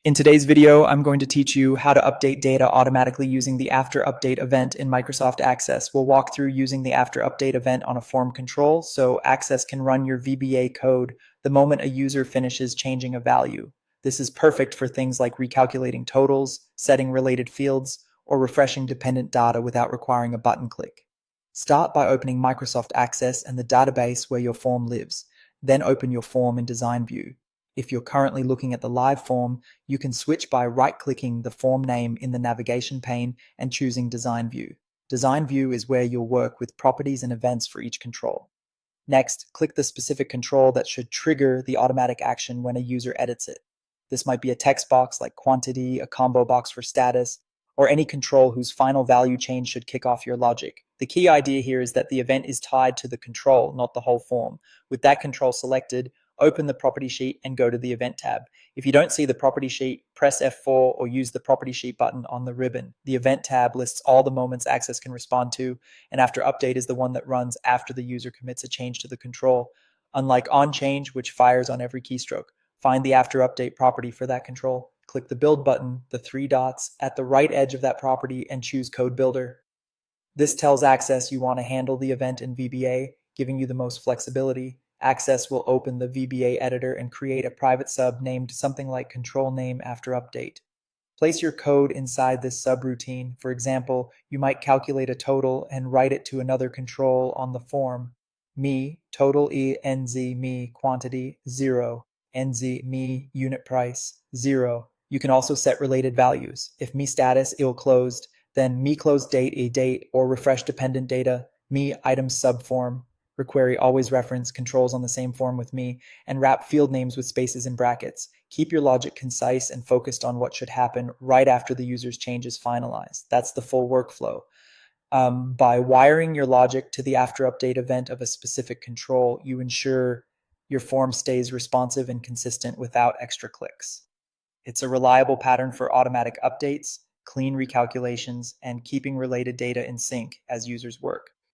In today's video, I'm going to teach you how to update data automatically using the afterupdate event in Microsoft Access. We'll walk through using the afterupdate event on a form control so Access can run your VBA code the moment a user finishes changing a value. This is perfect for things like recalculating totals, setting related fields, or refreshing dependent data without requiring a button click. Start by opening Microsoft Access and the database where your form lives. Then open your form in Design View. If you're currently looking at the live form, you can switch by right-clicking the form name in the navigation pane and choosing Design View. Design View is where you'll work with properties and events for each control. Next, click the specific control that should trigger the automatic action when a user edits it. This might be a text box like quantity, a combo box for status, or any control whose final value change should kick off your logic. The key idea here is that the event is tied to the control, not the whole form. With that control selected, open the property sheet and go to the event tab. If you don't see the property sheet, press F4 or use the property sheet button on the ribbon. The event tab lists all the moments Access can respond to, and afterupdate is the one that runs after the user commits a change to the control. Unlike onChange, which fires on every keystroke, find the afterupdate property for that control. Click the build button, the three dots, at the right edge of that property and choose Code Builder. This tells Access you want to handle the event in VBA, giving you the most flexibility. Access will open the VBA editor and create a private sub named something like control name after update. Place your code inside this subroutine. For example, you might calculate a total and write it to another control on the form. Me, total NZ me quantity, 0. NZ me unit price, 0. You can also set related values. If me status ill closed, then me closed date a date or refresh dependent data, me item subform. Requery always reference controls on the same form with me, and wrap field names with spaces and brackets. Keep your logic concise and focused on what should happen right after the user's change is finalized. That's the full workflow. By wiring your logic to the afterupdate event of a specific control, you ensure your form stays responsive and consistent without extra clicks. It's a reliable pattern for automatic updates, clean recalculations, and keeping related data in sync as users work.